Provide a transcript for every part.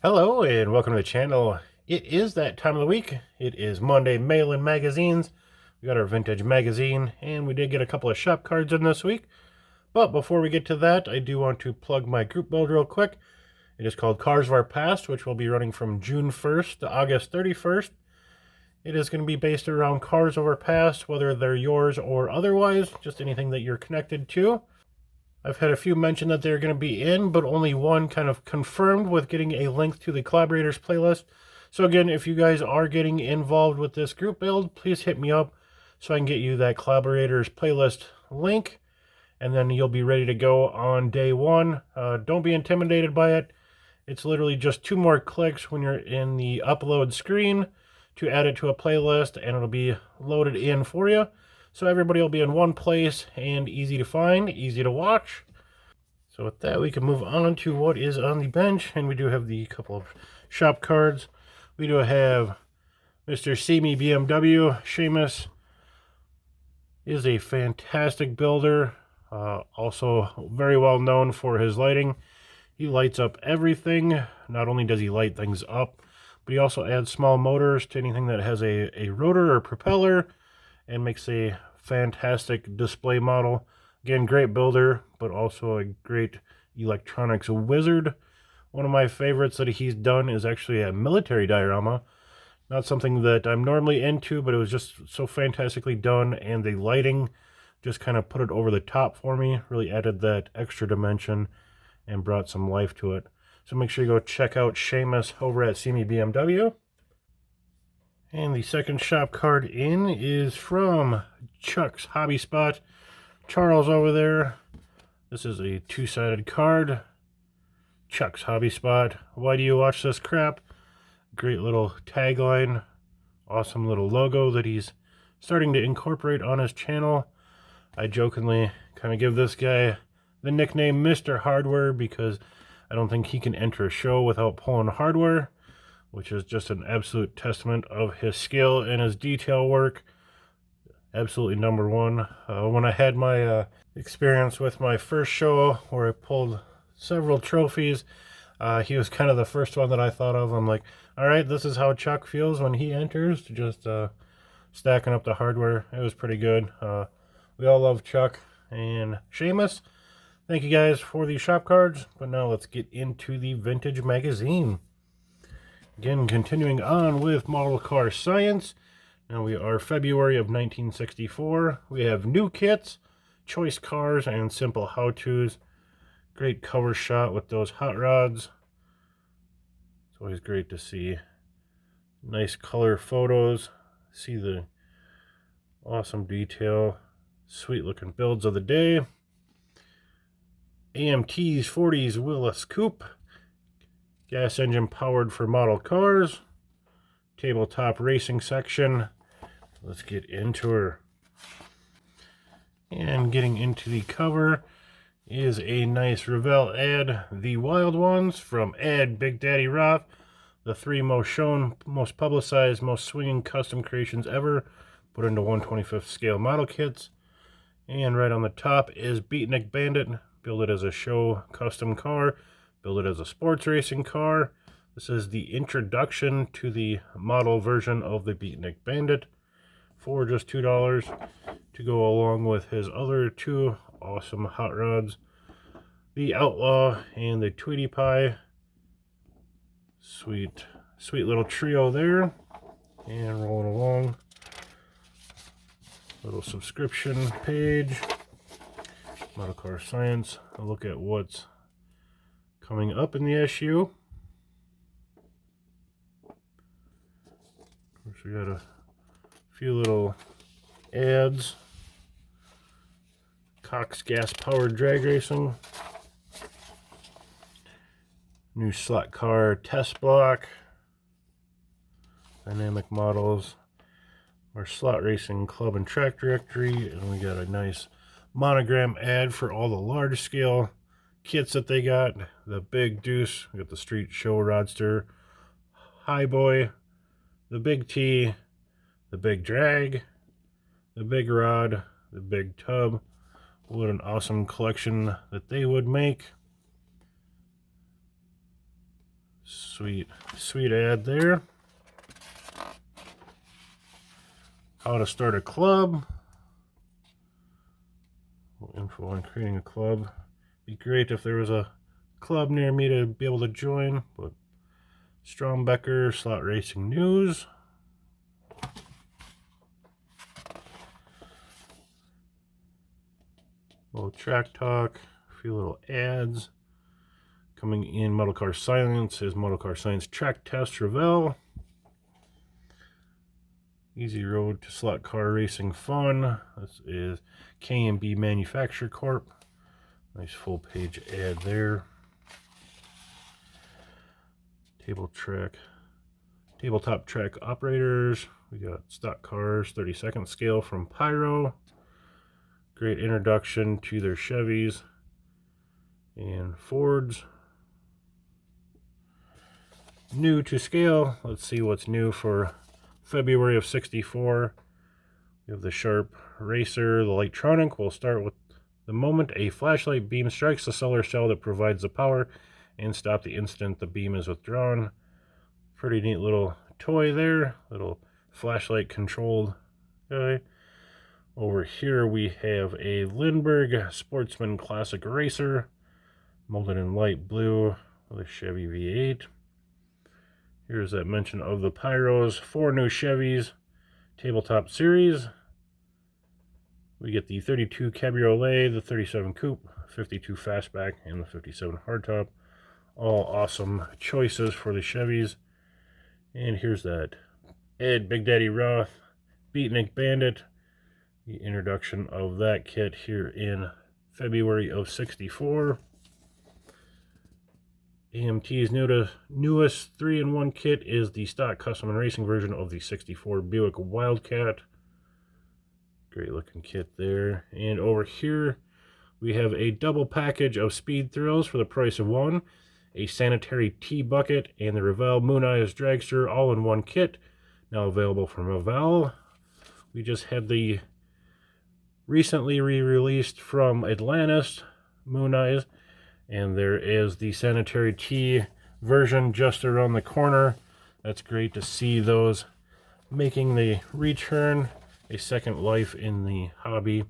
Hello and welcome to the channel. It is that time of the week. It is Monday mail-in magazines. We got our vintage magazine and we did get a couple of shop cards in this week. But before we get to that, I do want to plug my group build real quick. It is called Cars of Our Past, which will be running from June 1st to August 31st. It is going to be based around cars of our past, whether they're yours or otherwise, just anything that you're connected to. I've had a few mention that they're going to be in, but only one kind of confirmed with getting a link to the collaborators playlist. So again, if you guys are getting involved with this group build, please hit me up so I can get you that collaborators playlist link, and then you'll be ready to go on day one. Don't be intimidated by it. It's literally just 2 more clicks when you're in the upload screen to add it to a playlist, and it'll be loaded in for you. So everybody will be in one place and easy to find, easy to watch. So with that, we can move on to what is on the bench. And we do have the couple of shop cards. We do have Mr. SeamyBMW. Seamus is a fantastic builder. Also very well known for his lighting. He lights up everything. Not only does he light things up, but he also adds small motors to anything that has a rotor or propeller, and makes a fantastic display model. Again, great builder, but also a great electronics wizard. One of my favorites that he's done is actually a military diorama. Not something that I'm normally into, but it was just so fantastically done, and the lighting just kind of put it over the top for me. Really added that extra dimension and brought some life to it. So make sure you go check out Seamus over at SeamyBMW. And the second shop card in is from Chuck's Hobby Spot. Charles over there. This is a 2-sided card. Chuck's Hobby Spot. Why do you watch this crap? Great little tagline. Awesome little logo that he's starting to incorporate on his channel. I jokingly kind of give this guy the nickname Mr. Hardware because I don't think he can enter a show without pulling hardware, which is just an absolute testament of his skill and his detail work. Absolutely number one. When I had my experience with my first show where I pulled several trophies, he was kind of the first one that I thought of. I'm like, all right, this is how Chuck feels when he enters, just stacking up the hardware. It was pretty good. We all love Chuck and Seamus. Thank you guys for the shop cards, but now let's get into the vintage magazine. Again, continuing on with model car science. Now we are February of 1964. We have new kits, choice cars, and simple how-tos. Great cover shot with those hot rods. It's always great to see nice color photos. See the awesome detail. Sweet looking builds of the day. AMT's 40s Willis Coupe. Gas engine powered for model cars. Tabletop racing section. Let's get into her. And getting into the cover is a nice Revell ad. The Wild Ones from Ad Big Daddy Roth. The 3 most shown, most publicized, most swinging custom creations ever put into 1/25th scale model kits. And right on the top is Beatnik Bandit. Build it as a show custom car. Build it as a sports racing car. This is the introduction to the model version of the Beatnik Bandit for just $2 to go along with his other 2 awesome hot rods. The Outlaw and the Tweety Pie. Sweet little trio there. And rolling along. Little subscription page. Model Car Science. A look at what's coming up in the issue. Of course, we got a few little ads. Cox gas powered drag racing. New slot car test block. Dynamic models. Our slot racing club and track directory. And we got a nice monogram ad for all the large scale kits that they got. The Big Deuce, we got the Street Show Rodster, High Boy, the Big T, the Big Drag, the Big Rod, the Big Tub. What an awesome collection that they would make. Sweet ad there. How to start a club. Info on creating a club. Be great if there was a club near me to be able to join. But Strombecker Slot Racing News. Little track talk. A few little ads. Coming in Model Car Science is Model Car Science Track Test Reveal. Easy Road to Slot Car Racing Fun. This is K&B Manufacture Corp. Nice full page ad there. Tabletop track operators. We got stock cars, 30-second scale from Pyro. Great introduction to their Chevys and Fords. New to scale. Let's see what's new for February of '64. We have the Sharp Racer, the Lightronic. We'll start with the moment a flashlight beam strikes the solar cell that provides the power and stop the instant the beam is withdrawn. Pretty neat little toy there. Little flashlight controlled guy. Over here we have a Lindbergh Sportsman Classic Racer, molded in light blue with a Chevy V8. Here's that mention of the Pyros. 4 new Chevys, Tabletop Series. We get the 32 Cabriolet, the 37 Coupe, 52 Fastback, and the 57 Hardtop. All awesome choices for the Chevys. And here's that Ed Big Daddy Roth Beatnik Bandit. The introduction of that kit here in February of '64. AMT's newest 3-in-1 kit is the stock custom and racing version of the '64 Buick Wildcat. Great looking kit there. And over here we have a double package of Speed Thrills for the price of one. A sanitary tea bucket and the Revell Moon Eyes Dragster all in one kit. Now available from Revell. We just had the recently re-released from Atlantis Moon Eyes. And there is the sanitary tea version just around the corner. That's great to see those making the return, a second life in the hobby.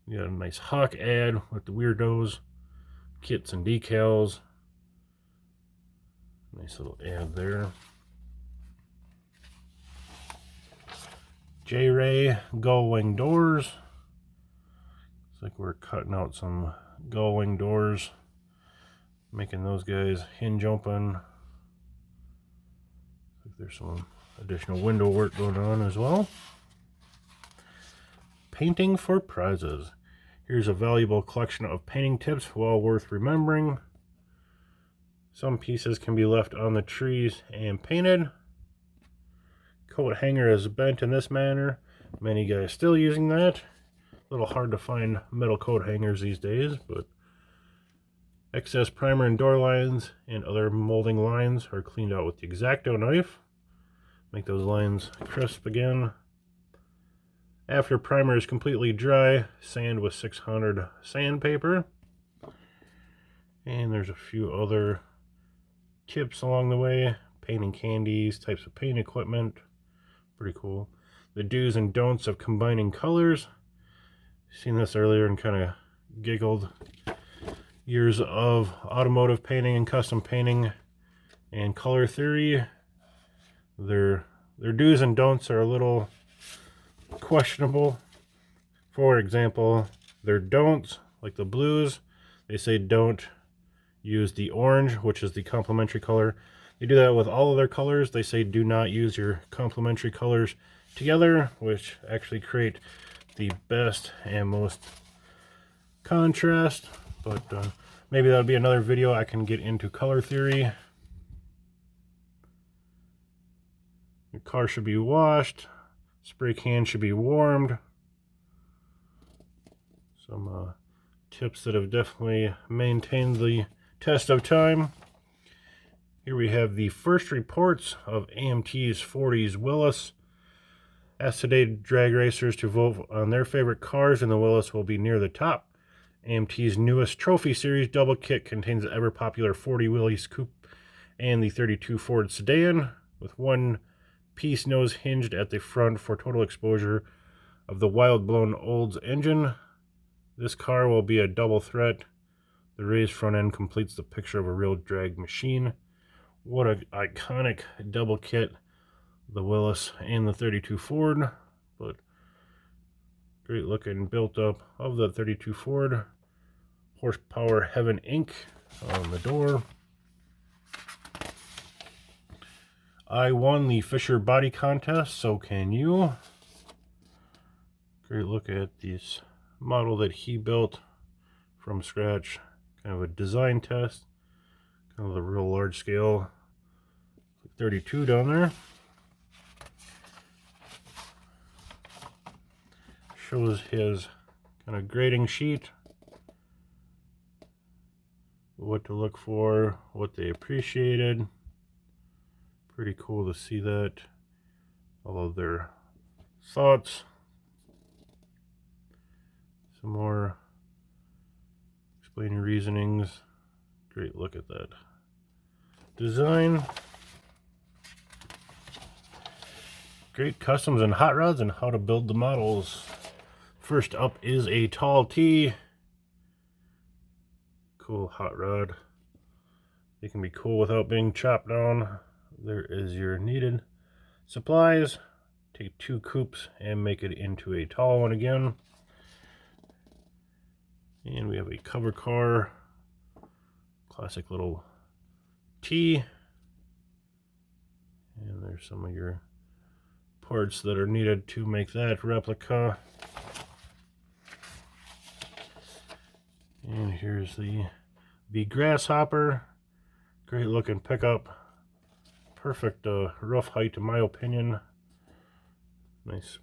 You got a nice Hawk ad with the Weirdos, kits and decals. Nice little ad there. J-Ray Gull-Wing doors. Looks like we're cutting out some Gull-Wing doors, making those guys hinge open. Looks like there's some additional window work going on as well. Painting for prizes. Here's a valuable collection of painting tips, well worth remembering. Some pieces can be left on the trees and painted. Coat hanger is bent in this manner. Many guys still using that. A little hard to find metal coat hangers these days, but excess primer and door lines and other molding lines are cleaned out with the X-Acto knife. Make those lines crisp again. After primer is completely dry, sand with 600 sandpaper. And there's a few other tips along the way. Painting candies, types of paint equipment. Pretty cool. The do's and don'ts of combining colors. Seen this earlier and kind of giggled. Years of automotive painting and custom painting and color theory. Their do's and don'ts are a little questionable. For example, their don'ts, like the blues, they say don't use the orange, which is the complementary color. They do that with all of their colors. They say do not use your complementary colors together, which actually create the best and most contrast. But maybe that'll be another video. I can get into color theory. Your car should be washed. Spray can should be warmed. Some tips that have definitely maintained the test of time. Here we have the first reports of AMT's 40s Willis. Ask today's drag racers to vote on their favorite cars, and the Willis will be near the top. AMT's newest Trophy Series double kit contains the ever-popular 40 Willys Coupe and the 32 Ford sedan with one piece nose hinged at the front for total exposure of the wild blown Olds engine. This car will be a double threat. The raised front end completes the picture of a real drag machine. What an iconic double kit, the Willis and the 32 Ford, but great looking built up of the 32 Ford. Horsepower Heaven Inc. on the door. I won the Fisher body contest, so can you. Great look at this model that he built from scratch. Kind of a design test. Kind of the real large scale 32 down there. Shows his kind of grading sheet. What to look for, what they appreciated. Pretty cool to see that. All of their thoughts. Some more explaining reasonings. Great look at that design. Great customs and hot rods and how to build the models. First up is a tall T. Cool hot rod. They can be cool without being chopped down. There is your needed supplies. Take 2 coupes and make it into a tall one again. And we have a cover car. Classic little T. And there's some of your parts that are needed to make that replica. And here's the grasshopper. Great looking pickup. Perfect roof height in my opinion. Nice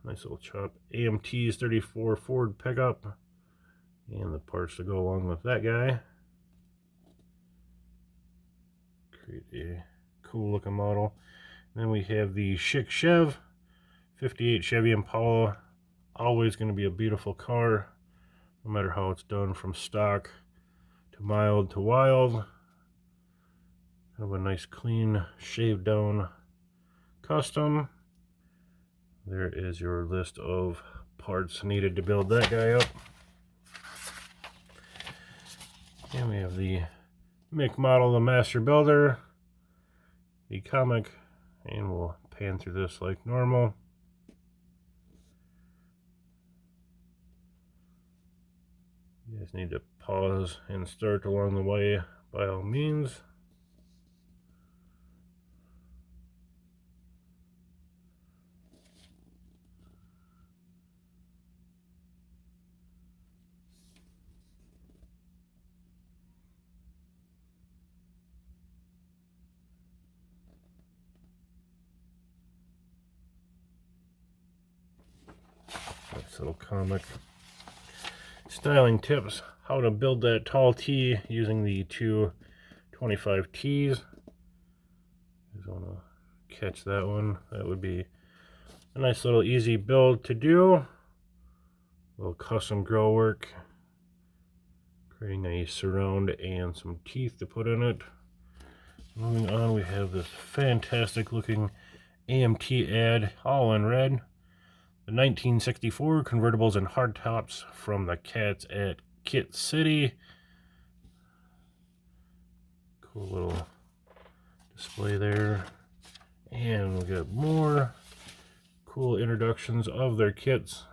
little chop. AMT's 34 Ford pickup. And the parts to go along with that guy. Create a cool looking model. And then we have the Chic Chev 58 Chevy Impala. Always going to be a beautiful car, no matter how it's done, from stock to mild to wild. Kind of a nice clean shaved down custom. There is your list of parts needed to build that guy up. And we have the Mick model, the Master Builder, the comic, and we'll pan through this like normal. You guys need to pause and start along the way by all means. Nice little comic. Styling tips: how to build that tall T using the 225 Ts. Just want to catch that one. That would be a nice little easy build to do. A little custom grill work. Creating a surround and some teeth to put in it. Moving on, we have this fantastic looking AMT ad, all in red. The 1964 convertibles and hardtops from the Cats at Kit City. Cool little display there. And we'll get more cool introductions of their kits.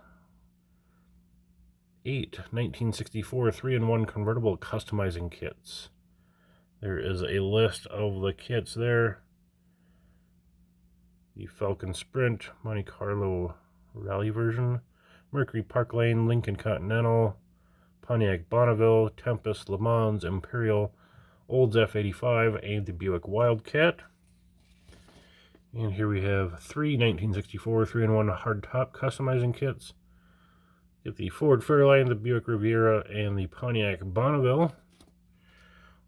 8 1964 3-in-1 convertible customizing kits. There is a list of the kits there. The Falcon Sprint, Monte Carlo Rally version, Mercury Park Lane, Lincoln Continental, Pontiac Bonneville, Tempest, Le Mans, Imperial, Olds F85, and the Buick Wildcat. And here we have 3 1964 3-in-1 hardtop customizing kits. Get the Ford Fairlane, the Buick Riviera, and the Pontiac Bonneville.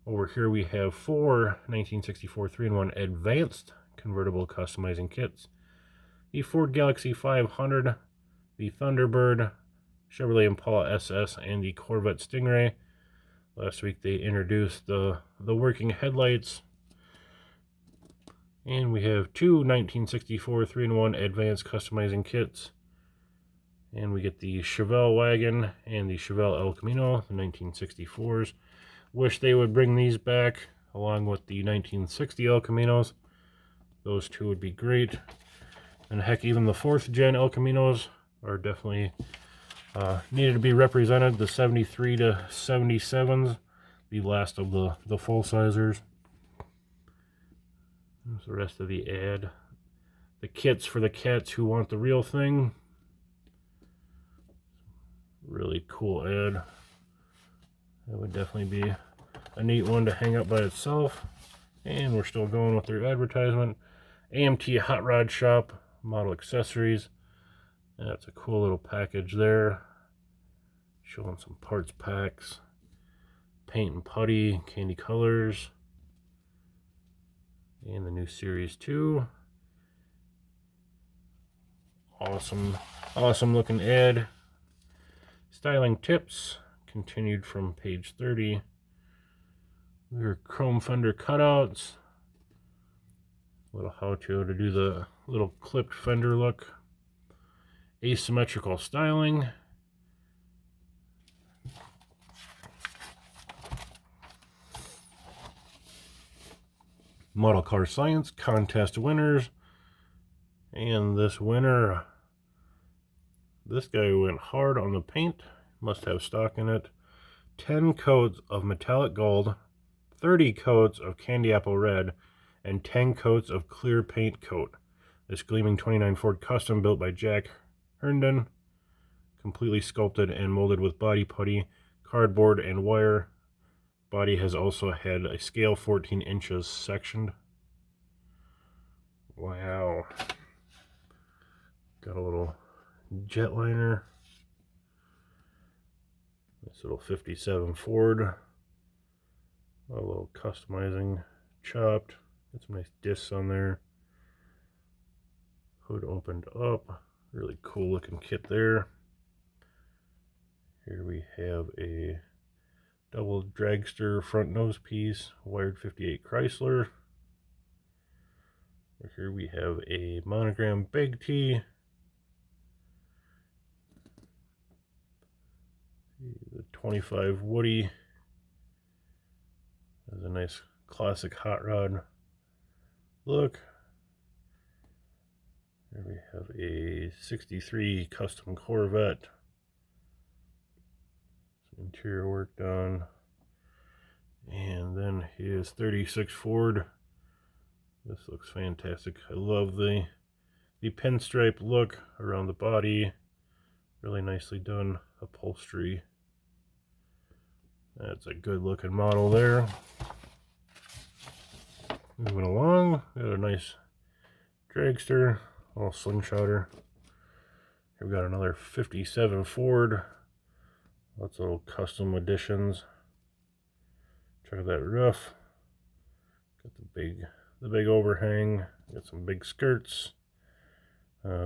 Over here we have 4 1964 3-in-1 advanced convertible customizing kits. The Ford Galaxy 500, the Thunderbird, Chevrolet Impala SS, and the Corvette Stingray. Last week they introduced the working headlights. And we have two 1964 3-in-1 advanced customizing kits. And we get the Chevelle wagon and the Chevelle El Camino, the 1964s. Wish they would bring these back along with the 1960 El Caminos. Those two would be great. And heck, even the 4th gen El Caminos are definitely needed to be represented. The 73 to 77s, the last of the full-sizers. There's the rest of the ad. The kits for the cats who want the real thing. Really cool ad. That would definitely be a neat one to hang up by itself. And we're still going with their advertisement. AMT Hot Rod Shop, model accessories. That's a cool little package there. Showing some parts packs. Paint and putty, candy colors. And the new Series 2. Awesome looking ad. Styling tips, continued from page 30. Your chrome fender cutouts. A little how-to to do the little clipped fender look. Asymmetrical styling. Model car science contest winners. And this winner, this guy went hard on the paint. Must have stock in it. 10 coats of metallic gold, 30 coats of candy apple red, and 10 coats of clear paint coat. This gleaming 29 Ford Custom built by Jack Herndon, completely sculpted and molded with body putty, cardboard, and wire. Body has also had a scale 14 inches sectioned. Wow. Got a little jetliner. This little 57 Ford. A little customizing, chopped. Got some nice discs on there. Hood opened up. Really cool looking kit there. Here we have a double dragster front nose piece, wired 58 Chrysler. Here we have a monogram Big T. The 25 Woody. Has a nice classic hot rod look. Here we have a 63 custom Corvette. Some interior work done. And then his 36 Ford. This looks fantastic. I love the pinstripe look around the body. Really nicely done upholstery. That's a good looking model there. Moving along, we got a nice dragster, all slingshotter. Here we got another 57 Ford. Lots of little custom additions. Check out that roof. Got the big overhang. Got some big skirts.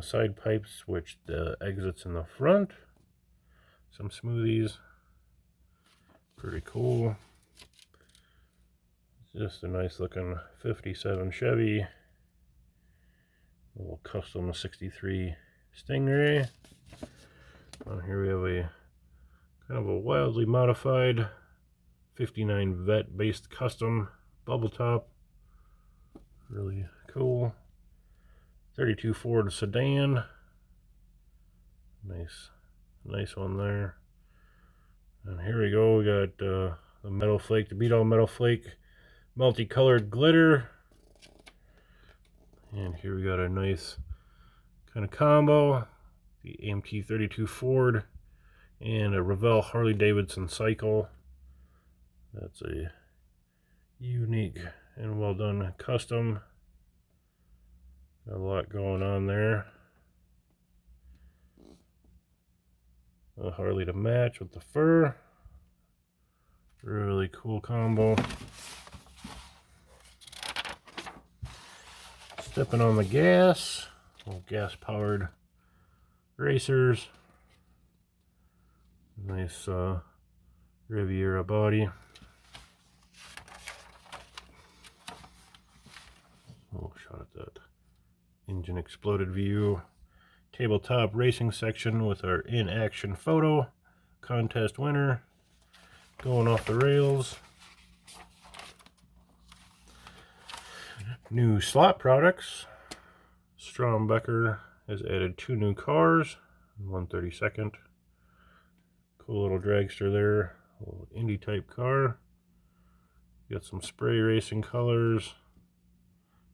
Side pipes, which the exits in the front. Some smoothies. Pretty cool. Just a nice looking 57 Chevy. A little custom 63 Stingray. On here we have a kind of a wildly modified 59 Vet based custom bubble top. Really cool. 32 Ford sedan. Nice one there. And here we go. We got the Metal Flake, the Beat All Metal Flake multicolored glitter. And here we got a nice kind of combo. The AMT 32 Ford and a Revell Harley Davidson cycle. That's a unique and well done custom. Got a lot going on there. A Harley to match with the fur. Really cool combo. Stepping on the gas. Little gas powered racers. Nice Riviera body. Little shot Engine exploded view. Tabletop racing section with our in-action photo. Contest winner. Going off the rails. New slot products. Strombecker has added 2 new cars. 132nd. Cool little dragster there. A little Indy type car. Got some spray racing colors.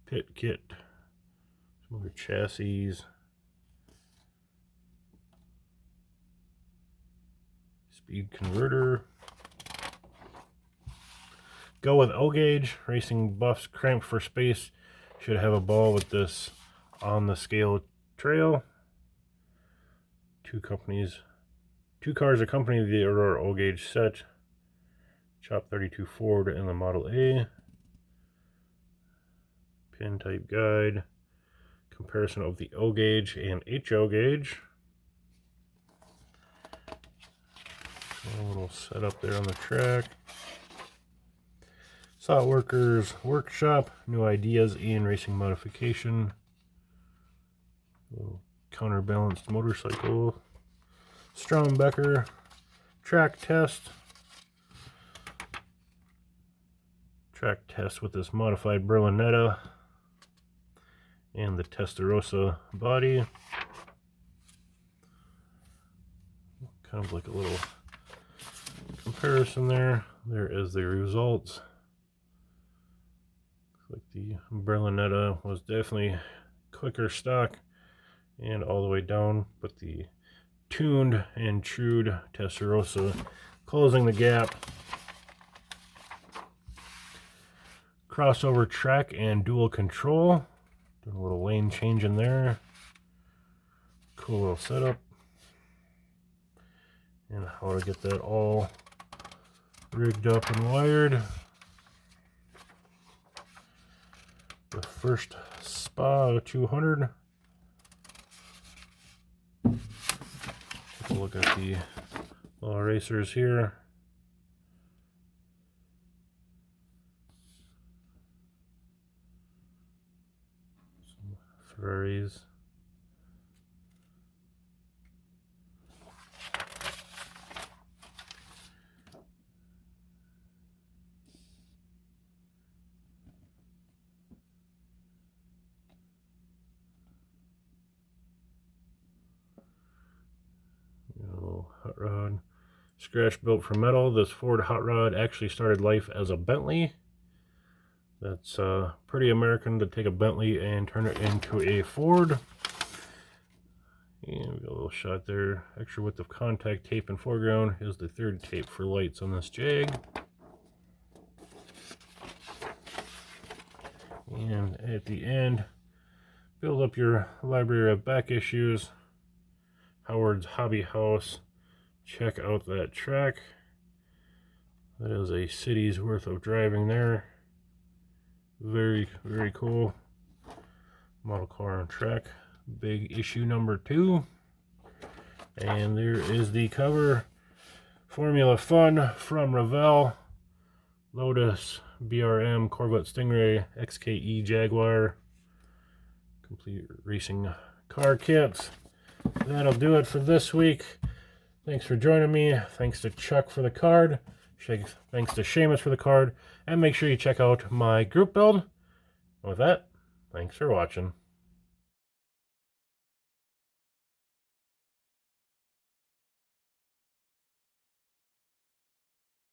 Pit kit. Some other chassis. Speed converter. Go with O-gauge. Racing buffs cramped for space. Should have a ball with this on the scale trail. 2 cars accompany the Aurora O-gauge set. Chop 32 Ford and the Model A. Pin type guide. Comparison of the O-gauge and HO gauge. A little setup there on the track. Slot Workers Workshop. New ideas in racing modification. A little counterbalanced motorcycle. Strombecker. Track test. Track test with this modified Berlinetta. And the Testarossa body. Kind of like a little comparison there. There is the results. Looks like the Berlinetta was definitely quicker stock and all the way down, but the tuned and trued Testarossa closing the gap. Crossover track and dual control. Doing a little lane change in there. Cool little setup. And how to get that all rigged up and wired. The first Spa 200. Take a look at the little racers here. Some Ferraris. Hot rod. Scratch built from metal. This Ford hot rod actually started life as a Bentley. That's pretty American to take a Bentley and turn it into a Ford. And we got a little shot there. Extra width of contact tape in foreground. Here's the 3rd tape for lights on this Jag. And at the end, build up your library of back issues. Howard's Hobby House. Check out that track. That is a city's worth of driving there. Very, very cool. Model car on track. Big issue number 2. And there is the cover. Formula Fun from Revell. Lotus, BRM, Corvette Stingray, XKE Jaguar. Complete racing car kits. That'll do it for this week. Thanks for joining me. Thanks to Chuck for the card. Thanks to Seamus for the card. And make sure you check out my group build. With that, thanks for watching.